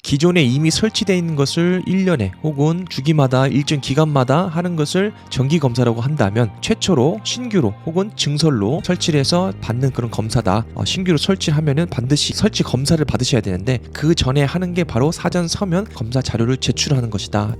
기존에 이미 설치되어 있는 것을 1년에 혹은 주기마다 일정 기간마다 하는 것을 정기검사라고 한다면 최초로 신규로 혹은 증설로 설치를 해서 받는 그런 검사다. 신규로 설치를 하면은 반드시 설치 검사를 받으셔야 되는데 그 전에 하는 게 바로 사전 서면 검사 자료를 제출하는 것이다.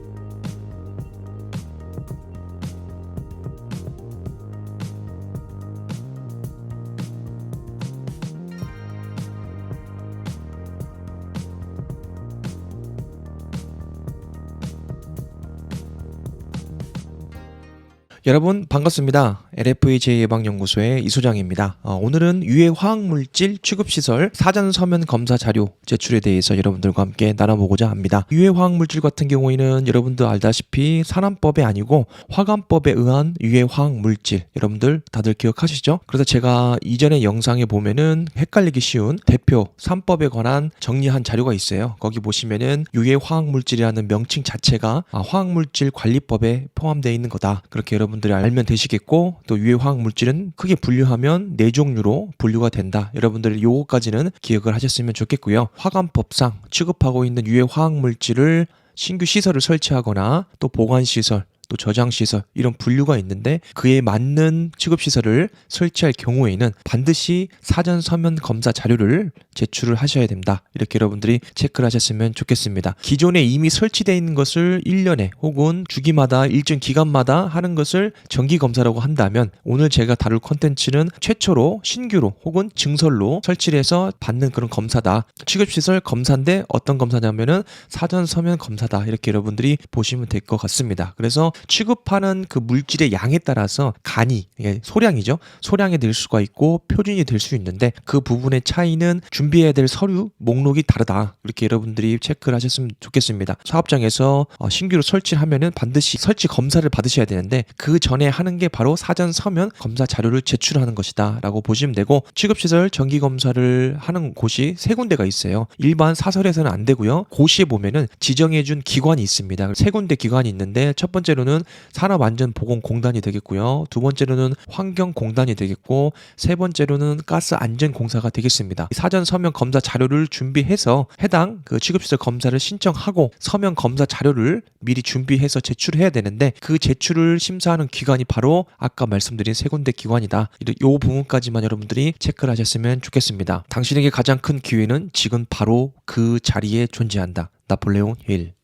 여러분 반갑습니다. LFA 예방연구소의 이소장입니다. 오늘은 유해 화학물질 취급시설 사전 서면 검사 자료 제출에 대해서 여러분들과 함께 나눠보고자 합니다. 유해 화학물질 같은 경우에는 여러분들 알다시피 산안법이 아니고 화관법에 의한 유해 화학물질, 여러분들 다들 기억하시죠? 그래서 제가 이전의 영상에 보면은 헷갈리기 쉬운 대표 3법에 관한 정리한 자료가 있어요. 거기 보시면은 유해 화학물질이라는 명칭 자체가 화학물질 관리법에 포함되어 있는 거다. 그렇게 여러분들이 알면 되시겠고, 또 유해 화학물질은 크게 분류하면 4종류로 분류가 된다. 여러분들 요거까지는 기억을 하셨으면 좋겠고요. 화관법상 취급하고 있는 유해 화학물질을 신규 시설을 설치하거나 또 보관시설, 또 저장시설 이런 분류가 있는데 그에 맞는 취급시설을 설치할 경우에는 반드시 사전 서면 검사 자료를 제출을 하셔야 된다. 이렇게 여러분들이 체크를 하셨으면 좋겠습니다. 기존에 이미 설치되어 있는 것을 1년에 혹은 주기마다 일정 기간마다 하는 것을 정기검사라고 한다면 오늘 제가 다룰 컨텐츠는 최초로 신규로 혹은 증설로 설치를 해서 받는 그런 검사다. 취급시설 검사인데 어떤 검사냐면은 사전 서면 검사다. 이렇게 여러분들이 보시면 될 것 같습니다. 그래서 취급하는 그 물질의 양에 따라서 간이, 소량이죠. 소량이 될 수가 있고 표준이 될 수 있는데 그 부분의 차이는 준비해야 될 서류 목록이 다르다. 이렇게 여러분들이 체크를 하셨으면 좋겠습니다. 사업장에서 신규로 설치를 하면은 반드시 설치 검사를 받으셔야 되는데 그 전에 하는 게 바로 사전 서면 검사 자료를 제출하는 것이다 라고 보시면 되고, 취급시설 정기검사를 하는 곳이 3군데가 있어요. 일반 사설에서는 안 되고요. 고시에 보면은 지정해준 기관이 있습니다. 3군데 기관이 있는데 첫 번째로는 산업안전보건공단이 되겠고요. 두 번째로는 환경공단이 되겠고, 세 번째로는 가스안전공사가 되겠습니다. 사전 서면 검사 자료를 준비해서 해당 그 취급시설 검사를 신청하고 서면 검사 자료를 미리 준비해서 제출해야 되는데 그 제출을 심사하는 기관이 바로 아까 말씀드린 3군데 기관이다. 이 부분까지만 여러분들이 체크를 하셨으면 좋겠습니다. 당신에게 가장 큰 기회는 지금 바로 그 자리에 존재한다. 나폴레옹 힐.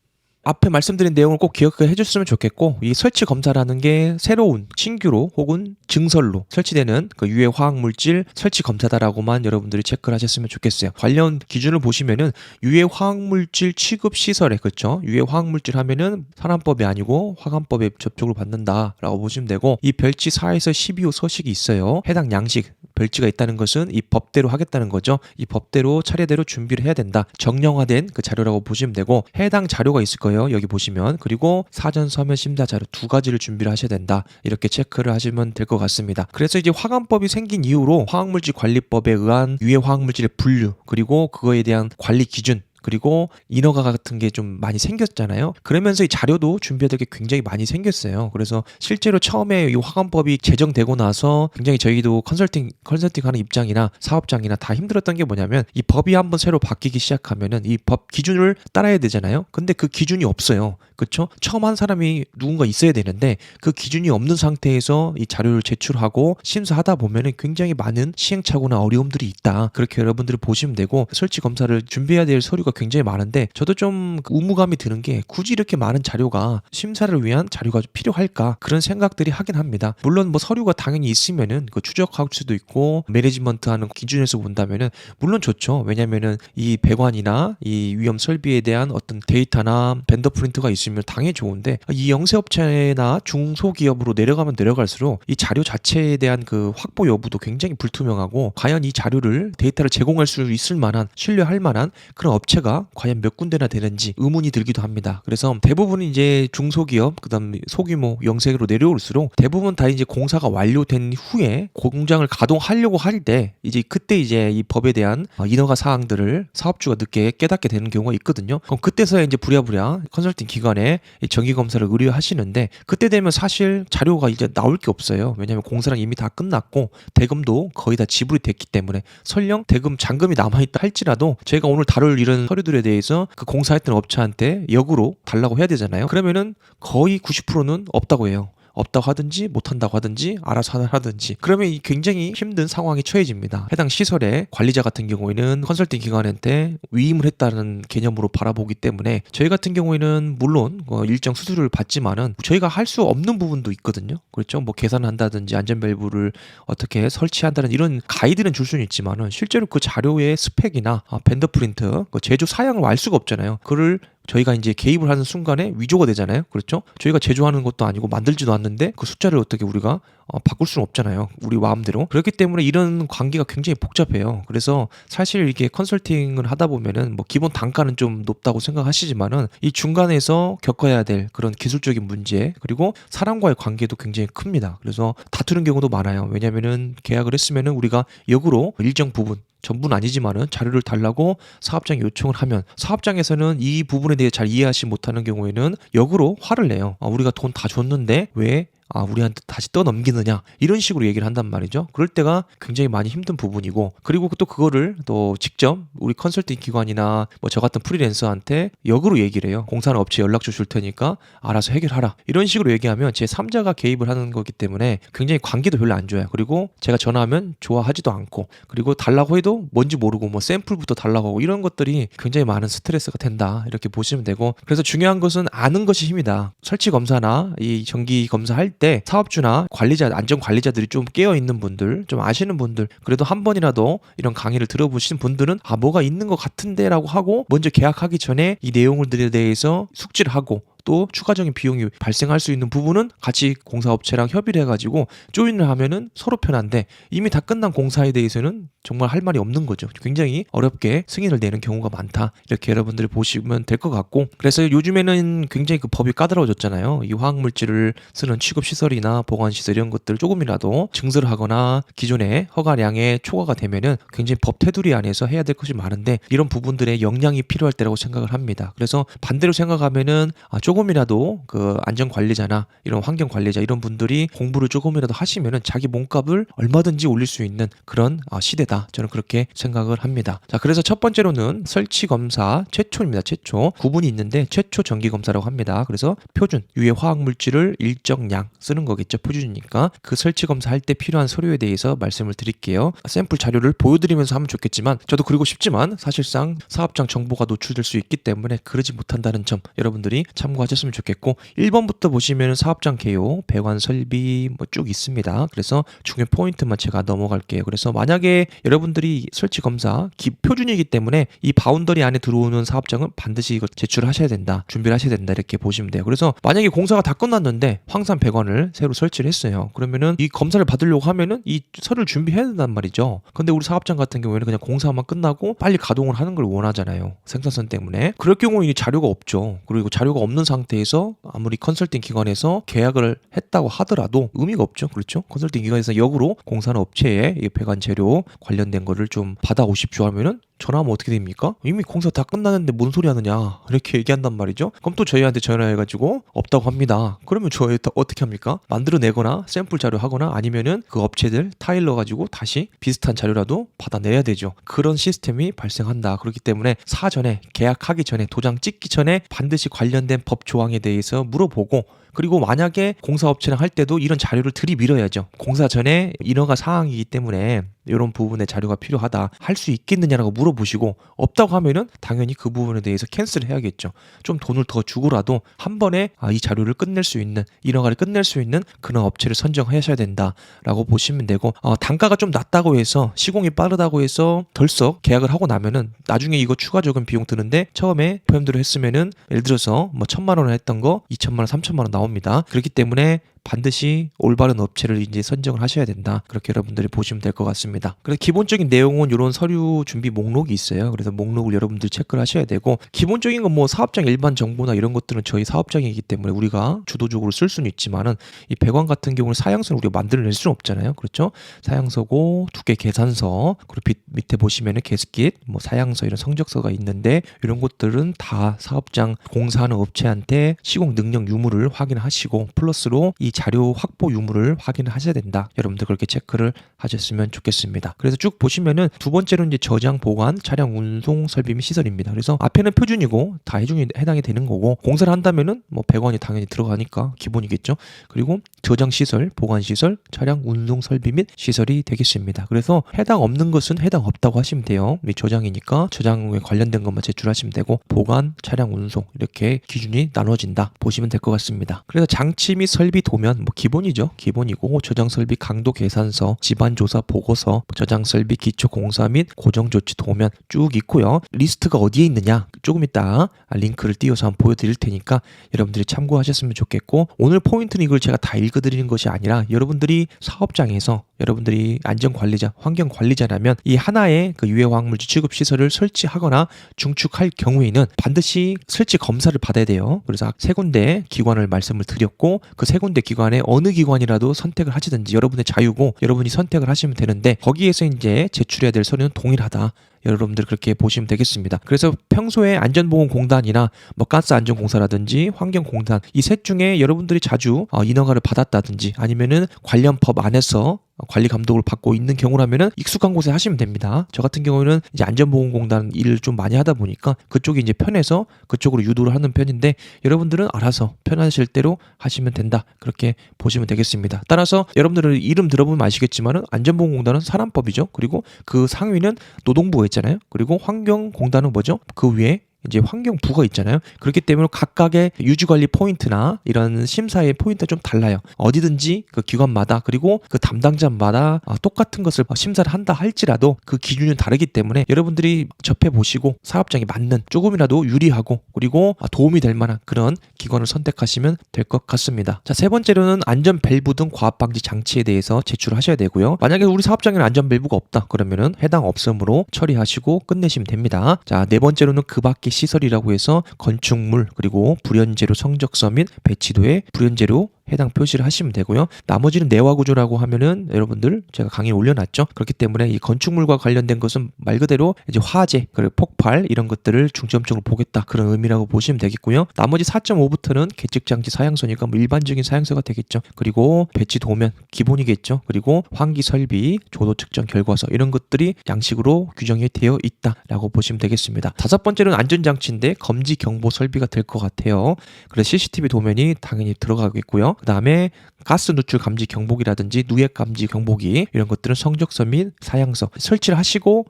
앞에 말씀드린 내용을 꼭 기억해 주셨으면 좋겠고, 이 설치 검사라는 게 새로운 신규로 혹은 증설로 설치되는 그 유해 화학물질 설치 검사다라고만 여러분들이 체크를 하셨으면 좋겠어요. 관련 기준을 보시면은 유해 화학물질 취급 시설에, 그렇죠? 유해 화학물질 하면은 산안법이 아니고 화관법에 접촉을 받는다라고 보시면 되고, 이 별지 4에서 12호 서식이 있어요. 해당 양식 별지가 있다는 것은 이 법대로 하겠다는 거죠. 이 법대로 차례대로 준비를 해야 된다. 정량화된 그 자료라고 보시면 되고, 해당 자료가 있을 거예요. 여기 보시면. 그리고 사전 서면 심사 자료 2가지를 준비를 하셔야 된다. 이렇게 체크를 하시면 될 것 같습니다. 그래서 이제 화관법이 생긴 이후로 화학물질 관리법에 의한 유해 화학물질의 분류, 그리고 그거에 대한 관리 기준, 그리고 인허가 같은 게 좀 많이 생겼잖아요. 그러면서 이 자료도 준비해야 될 게 굉장히 많이 생겼어요. 그래서 실제로 처음에 이 화관법이 제정되고 나서 굉장히 저희도 컨설팅하는 입장이나 사업장이나 다 힘들었던 게 뭐냐면, 이 법이 한번 새로 바뀌기 시작하면은 이 법 기준을 따라야 되잖아요. 근데 그 기준이 없어요. 그렇죠? 처음 한 사람이 누군가 있어야 되는데 그 기준이 없는 상태에서 이 자료를 제출하고 심사하다 보면은 굉장히 많은 시행착오나 어려움들이 있다. 그렇게 여러분들이 보시면 되고, 설치 검사를 준비해야 될 서류가 굉장히 많은데 저도 좀 의무감이 드는 게 굳이 이렇게 많은 자료가 심사를 위한 자료가 필요할까, 그런 생각들이 하긴 합니다. 물론 뭐 서류가 당연히 있으면은 그 추적할 수도 있고 매니지먼트하는 기준에서 본다면은 물론 좋죠. 왜냐면은 이 배관이나 이 위험 설비에 대한 어떤 데이터나 벤더 프린트가 있으면 당연히 좋은데, 이 영세업체나 중소기업으로 내려가면 내려갈수록 이 자료 자체에 대한 그 확보 여부도 굉장히 불투명하고, 과연 이 자료를 데이터를 제공할 수 있을 만한, 신뢰할 만한 그런 업체가 과연 몇 군데나 되는지 의문이 들기도 합니다. 그래서 대부분 이제 중소기업, 그다음 소규모 영세로 내려올수록 대부분 다 이제 공사가 완료된 후에 공장을 가동하려고 할 때 이제 그때 이제 이 법에 대한 인허가 사항들을 사업주가 늦게 깨닫게 되는 경우가 있거든요. 그럼 그때서야 이제 부랴부랴 컨설팅 기관에 정기 검사를 의뢰하시는데, 그때 되면 사실 자료가 이제 나올 게 없어요. 왜냐하면 공사랑 이미 다 끝났고 대금도 거의 다 지불이 됐기 때문에, 설령 대금 잔금이 남아있다 할지라도 저희가 오늘 다룰 이런 서류들에 대해서 그 공사했던 업체한테 역으로 달라고 해야 되잖아요. 그러면은 거의 90%는 없다고 해요. 없다고 하든지 못한다고 하든지 알아서 하든지, 그러면 이 굉장히 힘든 상황에 처해집니다. 해당 시설의 관리자 같은 경우에는 컨설팅 기관한테 위임을 했다는 개념으로 바라보기 때문에 저희 같은 경우에는 물론 일정 수수료를 받지만은 저희가 할 수 없는 부분도 있거든요. 그렇죠? 뭐 계산을 한다든지 안전밸브를 어떻게 설치한다는 이런 가이드는 줄 수는 있지만은 실제로 그 자료의 스펙이나 벤더 프린트, 그 제조 사양을 알 수가 없잖아요. 그를 저희가 이제 개입을 하는 순간에 위조가 되잖아요. 그렇죠? 저희가 제조하는 것도 아니고 만들지도 않는데 그 숫자를 어떻게 우리가 바꿀 수는 없잖아요. 우리 마음대로. 그렇기 때문에 이런 관계가 굉장히 복잡해요. 그래서 사실 이게 컨설팅을 하다 보면은 뭐 기본 단가는 좀 높다고 생각하시지만은 이 중간에서 겪어야 될 그런 기술적인 문제, 그리고 사람과의 관계도 굉장히 큽니다. 그래서 다투는 경우도 많아요. 왜냐면은 계약을 했으면은 우리가 역으로 일정 부분, 전부는 아니지만은 자료를 달라고 사업장에 요청을 하면 사업장에서는 이 부분에 대해 잘 이해하지 못하는 경우에는 역으로 화를 내요. 우리가 돈 다 줬는데 왜 우리한테 다시 떠넘기느냐, 이런 식으로 얘기를 한단 말이죠. 그럴 때가 굉장히 많이 힘든 부분이고, 그리고 또 그거를 또 직접 우리 컨설팅 기관이나 뭐 저 같은 프리랜서한테 역으로 얘기를 해요. 공사는 업체 연락처 줄 테니까 알아서 해결하라, 이런 식으로 얘기하면 제 3자가 개입을 하는 거기 때문에 굉장히 관계도 별로 안 좋아요. 그리고 제가 전화하면 좋아하지도 않고, 그리고 달라고 해도 뭔지 모르고 뭐 샘플부터 달라고 하고, 이런 것들이 굉장히 많은 스트레스가 된다, 이렇게 보시면 되고, 그래서 중요한 것은 아는 것이 힘이다. 설치 검사나 이 정기 검사할 때 사업주나 관리자, 안전 관리자들이 좀 깨어 있는 분들, 좀 아시는 분들, 그래도 한 번이라도 이런 강의를 들어보신 분들은 뭐가 있는 것 같은데라고 하고 먼저 계약하기 전에 이 내용들에 대해서 숙지를 하고, 또 추가적인 비용이 발생할 수 있는 부분은 같이 공사업체랑 협의를 해가지고 조인을 하면은 서로 편한데, 이미 다 끝난 공사에 대해서는 정말 할 말이 없는 거죠. 굉장히 어렵게 승인을 내는 경우가 많다, 이렇게 여러분들이 보시면 될 것 같고, 그래서 요즘에는 굉장히 그 법이 까다로워졌잖아요. 이 화학물질을 쓰는 취급시설이나 보관시설 이런 것들 조금이라도 증설을 하거나 기존의 허가량에 초과가 되면은 굉장히 법 테두리 안에서 해야 될 것이 많은데, 이런 부분들의 역량이 필요할 때라고 생각을 합니다. 그래서 반대로 생각하면은 조금이라도 그 안전관리자나 이런 환경관리자 이런 분들이 공부를 조금이라도 하시면은 자기 몸값을 얼마든지 올릴 수 있는 그런 시대다, 저는 그렇게 생각을 합니다. 자, 그래서 첫 번째로는 설치검사 최초입니다. 최초 구분이 있는데 최초 정기검사라고 합니다. 그래서 표준 유해 화학물질을 일정량 쓰는 거겠죠. 표준이니까 그 설치검사 할 때 필요한 서류에 대해서 말씀을 드릴게요. 샘플 자료를 보여드리면서 하면 좋겠지만, 저도 그리고 싶지만 사실상 사업장 정보가 노출될 수 있기 때문에 그러지 못한다는 점 여러분들이 참고하셨으면 좋겠고, 1번부터 보시면 사업장 개요, 배관 설비 뭐 쭉 있습니다. 그래서 중요한 포인트만 제가 넘어갈게요. 그래서 만약에 여러분들이 설치 검사 표준이기 때문에 이 바운더리 안에 들어오는 사업장은 반드시 이거 제출하셔야 된다, 준비를 하셔야 된다, 이렇게 보시면 돼요. 그래서 만약에 공사가 다 끝났는데 황산 배관을 새로 설치를 했어요. 그러면은 이 검사를 받으려고 하면은 이 서류를 준비해야 된단 말이죠. 근데 우리 사업장 같은 경우에는 그냥 공사만 끝나고 빨리 가동을 하는 걸 원하잖아요. 생산성 때문에. 그럴 경우 이 자료가 없죠. 그리고 자료가 없는 상태에서 아무리 컨설팅 기관에서 계약을 했다고 하더라도 의미가 없죠. 그렇죠? 컨설팅 기관에서 역으로 공사하는 업체에 이 배관 재료 관련된 거를 좀 받아오십시오 하면은 전화하면 어떻게 됩니까? 이미 공사 다 끝났는데 뭔 소리 하느냐, 이렇게 얘기한단 말이죠. 그럼 또 저희한테 전화해가지고 없다고 합니다. 그러면 저희 어떻게 합니까? 만들어내거나 샘플 자료 하거나 아니면은 그 업체들 타일러 가지고 다시 비슷한 자료라도 받아내야 되죠. 그런 시스템이 발생한다. 그렇기 때문에 사전에 계약하기 전에, 도장 찍기 전에 반드시 관련된 법 조항에 대해서 물어보고, 그리고 만약에 공사업체랑 할 때도 이런 자료를 들이밀어야죠. 공사 전에 인허가 사항이기 때문에 이런 부분의 자료가 필요하다, 할 수 있겠느냐라고 물어보시고, 없다고 하면은 당연히 그 부분에 대해서 캔슬을 해야겠죠. 좀 돈을 더 주고라도 한 번에 이 자료를 끝낼 수 있는, 인허가를 끝낼 수 있는 그런 업체를 선정하셔야 된다라고 보시면 되고, 단가가 좀 낮다고 해서, 시공이 빠르다고 해서 덜썩 계약을 하고 나면은 나중에 이거 추가적인 비용 드는데, 처음에 포함대로 했으면은 예를 들어서 뭐 1,000만 원을 했던 거 2,000만 원, 3,000만 원 나옵니다. 그렇기 때문에 반드시 올바른 업체를 이제 선정을 하셔야 된다, 그렇게 여러분들이 보시면 될 것 같습니다. 그래서 기본적인 내용은 이런 서류 준비 목록이 있어요. 그래서 목록을 여러분들이 체크를 하셔야 되고, 기본적인 건 뭐 사업장 일반 정보나 이런 것들은 저희 사업장이기 때문에 우리가 주도적으로 쓸 수는 있지만은, 이 배관 같은 경우는 사양서를 우리가 만들어낼 수는 없잖아요. 그렇죠? 사양서고 2개 계산서, 그리고 밑에 보시면은 계스킷, 뭐 사양서 이런 성적서가 있는데, 이런 것들은 다 사업장 공사하는 업체한테 시공 능력 유무를 확인하시고, 플러스로 이 이 자료 확보 유무를 확인을 하셔야 된다. 여러분들 그렇게 체크를 하셨으면 좋겠습니다. 그래서 쭉 보시면은 두 번째로 이제 저장, 보관, 차량 운송, 설비 및 시설입니다. 그래서 앞에는 표준이고 다 해당이 되는 거고, 공사를 한다면은 뭐 100원이 당연히 들어가니까 기본이겠죠. 그리고 저장 시설, 보관 시설, 차량 운송 설비 및 시설이 되겠습니다. 그래서 해당 없는 것은 해당 없다고 하시면 돼요. 저장이니까 저장에 관련된 것만 제출하시면 되고, 보관, 차량 운송 이렇게 기준이 나눠진다 보시면 될 것 같습니다. 그래서 장치 및 설비 도면 뭐 기본이죠. 기본이고, 저장 설비 강도 계산서, 집안 조사 보고서, 저장 설비 기초 공사 및 고정 조치 도면 쭉 있고요. 리스트가 어디에 있느냐 조금 이따 링크를 띄워서 한번 보여드릴 테니까 여러분들이 참고하셨으면 좋겠고, 오늘 포인트는 이걸 제가 다 읽어드리는 것이 아니라 여러분들이 사업장에서 여러분들이 안전관리자, 환경관리자라면 이 하나의 그 유해화학물질 취급 시설을 설치하거나 중축할 경우에는 반드시 설치 검사를 받아야 돼요. 그래서 세 군데 기관을 말씀을 드렸고, 그 세 군데 기관에 어느 기관이라도 선택을 하시든지 여러분의 자유고 여러분이 선택을 하시면 되는데, 거기에서 이제 제출해야 될 서류는 동일하다. 여러분들 그렇게 보시면 되겠습니다. 그래서 평소에 안전보건공단이나 뭐 가스안전공사라든지 환경공단 이 셋 중에 여러분들이 자주 인허가를 받았다든지 아니면은 관련 법 안에서 관리 감독을 받고 있는 경우라면은 익숙한 곳에 하시면 됩니다. 저 같은 경우는 이제 안전보건공단 일을 좀 많이 하다 보니까 그쪽이 이제 편해서 그쪽으로 유도를 하는 편인데, 여러분들은 알아서 편하실 대로 하시면 된다. 그렇게 보시면 되겠습니다. 따라서 여러분들은 이름 들어보면 아시겠지만은 안전보건공단은 사람법이죠. 그리고 그 상위는 노동부가 있잖아요. 그리고 환경공단은 뭐죠? 그 위에 이제 환경부가 있잖아요. 그렇기 때문에 각각의 유지관리 포인트나 이런 심사의 포인트가 좀 달라요. 어디든지 그 기관마다 그리고 그 담당자마다 똑같은 것을 심사를 한다 할지라도 그 기준이 다르기 때문에 여러분들이 접해보시고 사업장에 맞는 조금이라도 유리하고 그리고 도움이 될 만한 그런 기관을 선택하시면 될 것 같습니다. 자, 세 번째로는 안전 밸브 등 과압 방지 장치에 대해서 제출하셔야 되고요. 만약에 우리 사업장에는 안전 밸브가 없다 그러면은 해당 없음으로 처리하시고 끝내시면 됩니다. 자, 네 번째로는 그 밖에 시설이라고 해서 건축물 그리고 불연재료 성적서 및 배치도에 불연재료 해당 표시를 하시면 되고요. 나머지는 내화 구조라고 하면은 여러분들 제가 강의에 올려놨죠. 그렇기 때문에 이 건축물과 관련된 것은 말 그대로 이제 화재, 그리고 폭발 이런 것들을 중점적으로 보겠다 그런 의미라고 보시면 되겠고요. 나머지 4.5부터는 계측장치 사양서니까 뭐 일반적인 사양서가 되겠죠. 그리고 배치 도면 기본이겠죠. 그리고 환기 설비, 조도 측정 결과서 이런 것들이 양식으로 규정이 되어 있다라고 보시면 되겠습니다. 다섯 번째는 안전장치인데 검지 경보 설비가 될 것 같아요. 그래서 CCTV 도면이 당연히 들어가겠고요. 그 다음에 가스 누출 감지 경보기라든지 누액 감지 경보기 이런 것들은 성적서 및 사양서 설치를 하시고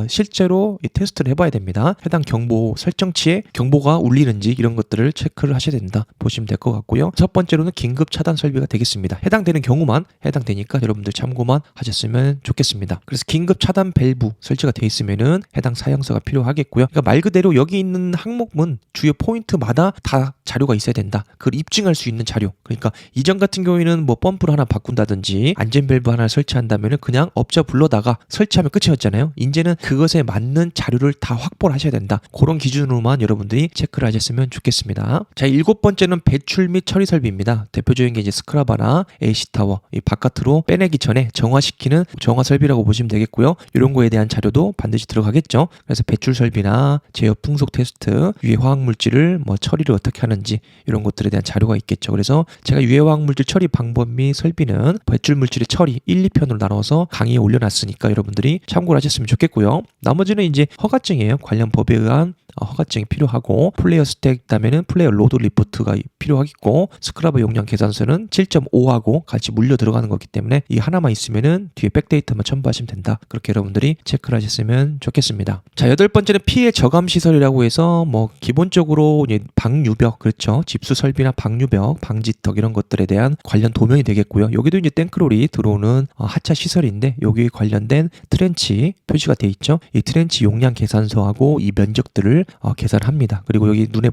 실제로 이 테스트를 해봐야 됩니다. 해당 경보 설정치에 경보가 울리는지 이런 것들을 체크를 하셔야 된다 보시면 될 것 같고요. 첫 번째로는 긴급 차단 설비가 되겠습니다. 해당되는 경우만 해당되니까 여러분들 참고만 하셨으면 좋겠습니다. 그래서 긴급 차단 밸브 설치가 되어 있으면은 해당 사양서가 필요하겠고요. 그러니까 말 그대로 여기 있는 항목은 주요 포인트마다 다 자료가 있어야 된다. 그걸 입증할 수 있는 자료. 그러니까 이전 같은 경우에는 뭐 펌프를 하나 바꾼다든지 안전 밸브 하나 설치한다면은 그냥 업자 불러다가 설치하면 끝이었잖아요. 이제는 그것에 맞는 자료를 다 확보를 하셔야 된다. 그런 기준으로만 여러분들이 체크를 하셨으면 좋겠습니다. 자, 일곱 번째는 배출 및 처리 설비입니다. 대표적인 게 이제 스크라바나 AC타워 이 바깥으로 빼내기 전에 정화시키는 정화 설비라고 보시면 되겠고요. 이런 거에 대한 자료도 반드시 들어가겠죠. 그래서 배출 설비나 제어 풍속 테스트, 유해 화학 물질을 뭐 처리를 어떻게 하는지 이런 것들에 대한 자료가 있겠죠. 그래서 제가 유해 화학 물질 처리 방법 및 설비는 배출 물질의 처리 1, 2편으로 나눠서 강의에 올려놨으니까 여러분들이 참고를 하셨으면 좋겠고요. 나머지는 이제 허가증이에요. 관련 법에 의한 허가증이 필요하고, 플레이어 스택 있다면은 플레이어 로드 리포트가 필요하겠고, 스크라버 용량 계산서는 7.5하고 같이 물려 들어가는 거기 때문에 이 하나만 있으면은 뒤에 백데이터만 첨부하시면 된다. 그렇게 여러분들이 체크를 하셨으면 좋겠습니다. 자, 여덟 번째는 피해 저감 시설이라고 해서 뭐 기본적으로 이제 방유벽, 그렇죠. 집수 설비나 방유벽, 방지턱 이런 것들에 대한 관련 도면이 되겠고요. 여기도 이제 탱크롤이 들어오는 하차 시설인데 여기에 관련된 트렌치 표시가 돼 있죠. 이 트렌치 용량 계산서하고 이 면적들을 계산합니다. 그리고 여기 눈에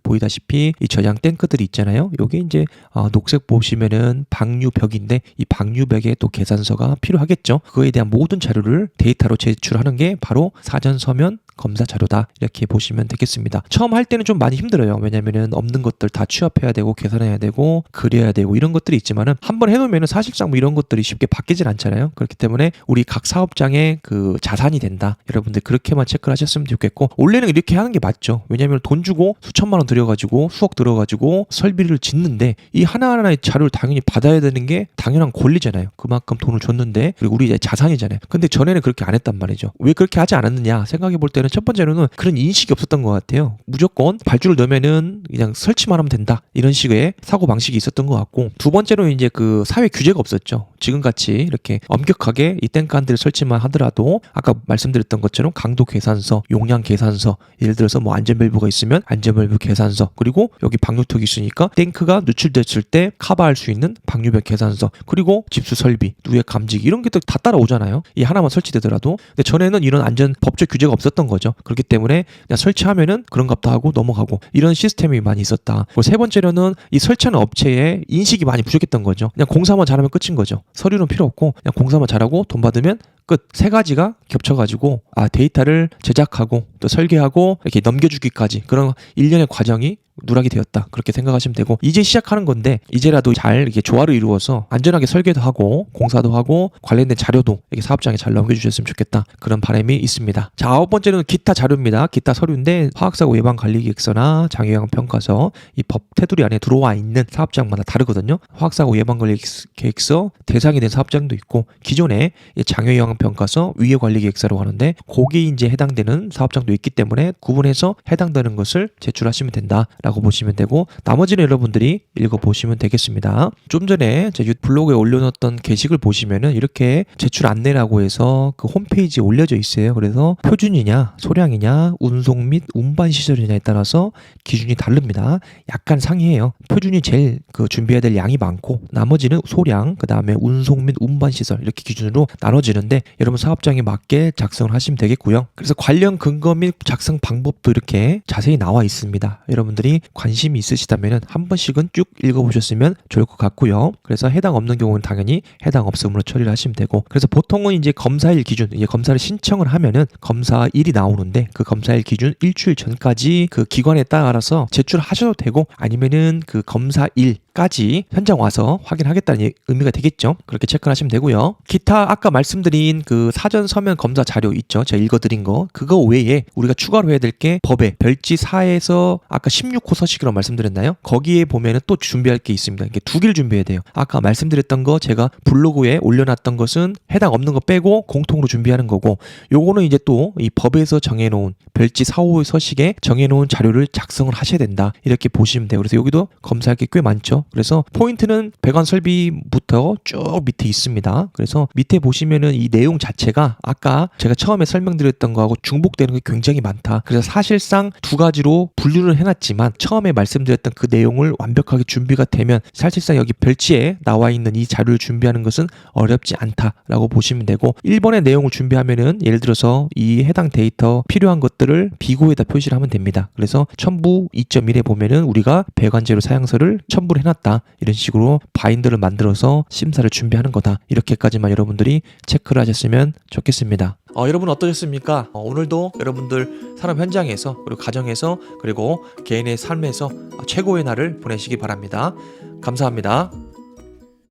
보이다시피 이 저장 탱크들이 있잖아요. 여기 이제 녹색 보시면은 방유벽인데 이 방유벽에 또 계산서가 필요하겠죠. 그거에 대한 모든 자료를 데이터로 제출하는 게 바로 사전 서면 검사 자료다 이렇게 보시면 되겠습니다. 처음 할 때는 좀 많이 힘들어요. 왜냐면은 없는 것들 다 취합해야 되고 계산해야 되고 그려야 되고 이런 것들이 있지만은 한번 해놓으면은 사실상 뭐 이런 것들이 쉽게 바뀌질 않잖아요. 그렇기 때문에 우리 각 사업장의 그 자산이 된다. 여러분들 그렇게만 체크를 하셨으면 좋겠고, 원래는 이렇게 그렇게 하는 게 맞죠. 왜냐하면 돈 주고 수천만 원 들여가지고 수억 들어가지고 설비를 짓는데 이 하나하나의 자료를 당연히 받아야 되는 게 당연한 권리잖아요. 그만큼 돈을 줬는데, 그리고 우리 이제 자산이잖아요. 근데 전에는 그렇게 안 했단 말이죠. 왜 그렇게 하지 않았느냐 생각해 볼 때는 첫 번째로는 그런 인식이 없었던 것 같아요. 무조건 발주를 넣으면은 그냥 설치만 하면 된다, 이런 식의 사고 방식이 있었던 것 같고, 두 번째로는 이제 그 사회 규제가 없었죠. 지금같이 이렇게 엄격하게 이 땡간들을 설치만 하더라도 아까 말씀드렸던 것처럼 강도 계산서, 용량 계산서, 예를 들어서 뭐 안전밸브가 있으면 안전밸브 계산서, 그리고 여기 방류턱이 있으니까 탱크가 누출됐을 때 커버할 수 있는 방류벽 계산서, 그리고 집수 설비, 누에 감지기, 이런 게 다 따라오잖아요. 이 하나만 설치되더라도. 근데 전에는 이런 안전 법적 규제가 없었던 거죠. 그렇기 때문에 그냥 설치하면은 그런 값도 하고 넘어가고, 이런 시스템이 많이 있었다. 그리고 세 번째로는 이 설치하는 업체의 인식이 많이 부족했던 거죠. 그냥 공사만 잘하면 끝인 거죠. 서류는 필요 없고 그냥 공사만 잘하고 돈 받으면 끝. 세 가지가 겹쳐가지고 데이터를 제작하고 또 설계하고 이렇게 넘겨주기까지 그런 일련의 과정이 누락이 되었다, 그렇게 생각하시면 되고, 이제 시작하는 건데 이제라도 잘 이렇게 조화를 이루어서 안전하게 설계도 하고 공사도 하고 관련된 자료도 이렇게 사업장에 잘 넘겨주셨으면 좋겠다, 그런 바람이 있습니다. 자, 아홉 번째는 기타 자료입니다. 기타 서류인데 화학사고 예방 관리 계획서나 장애영 평가서, 이 법 테두리 안에 들어와 있는 사업장마다 다르거든요. 화학사고 예방 관리 계획서 대상이 된 사업장도 있고, 기존에 장애영 평가서 위해 관리 계획서라고 하는데 거기에 이제 해당되는 사업장도 있기 때문에 구분해서 해당되는 것을 제출하시면 된다 라고 보시면 되고, 나머지는 여러분들이 읽어보시면 되겠습니다. 좀 전에 제 블로그에 올려놓았던 게시글 보시면은 이렇게 제출 안내라고 해서 그 홈페이지에 올려져 있어요. 그래서 표준이냐 소량이냐 운송 및 운반 시설이냐에 따라서 기준이 다릅니다. 약간 상이해요. 표준이 제일 그 준비해야 될 양이 많고, 나머지는 소량, 그 다음에 운송 및 운반 시설, 이렇게 기준으로 나눠지는데 여러분 사업장에 맞게 작성을 하시면 되겠고요. 그래서 관련 근거 및 작성 방법도 이렇게 자세히 나와 있습니다. 여러분들이 관심이 있으시다면 한 번씩은 쭉 읽어보셨으면 좋을 것 같고요. 그래서 해당 없는 경우는 당연히 해당 없음으로 처리를 하시면 되고, 그래서 보통은 이제 검사일 기준, 이제 검사를 신청을 하면은 검사일이 나오는데 그 검사일 기준 일주일 전까지 그 기관에 따라서 제출하셔도 되고, 아니면은 그 검사일까지 현장 와서 확인하겠다는 의미가 되겠죠. 그렇게 체크하시면 되고요. 기타 아까 말씀드린 그 사전 서면 검사 자료 있죠. 제가 읽어드린 거, 그거 외에 우리가 추가로 해야 될 게 법에 별지 4에서 아까 16호 서식이라고 말씀드렸나요? 거기에 보면은 또 준비할 게 있습니다. 이게 두 개를 준비해야 돼요. 아까 말씀드렸던 거 제가 블로그에 올려놨던 것은 해당 없는 거 빼고 공통으로 준비하는 거고, 요거는 이제 또 이 법에서 정해놓은 별지 4호 서식에 정해놓은 자료를 작성을 하셔야 된다, 이렇게 보시면 돼요. 그래서 여기도 검사할 게 꽤 많죠. 그래서 포인트는 배관 설비부터 쭉 밑에 있습니다. 그래서 밑에 보시면은 이 내용 자체가 아까 제가 처음에 설명드렸던 거하고 중복되는 게 굉장히 많다. 그래서 사실상 두 가지로 분류를 해놨지만 처음에 말씀드렸던 그 내용을 완벽하게 준비가 되면 사실상 여기 별지에 나와 있는 이 자료를 준비하는 것은 어렵지 않다라고 보시면 되고, 1번의 내용을 준비하면은 예를 들어서 이 해당 데이터 필요한 것들을 비고에다 표시를 하면 됩니다. 그래서 첨부 2.1에 보면은 우리가 배관재료 사양서를 첨부를 해놨다, 이런 식으로 바인더를 만들어서 심사를 준비하는 거다, 이렇게까지만 여러분들이 체크를 하셨으면 좋겠습니다. 여러분 어떠셨습니까? 오늘도 여러분들 산업 현장에서, 그리고 가정에서, 그리고 개인의 삶에서 최고의 날을 보내시기 바랍니다. 감사합니다.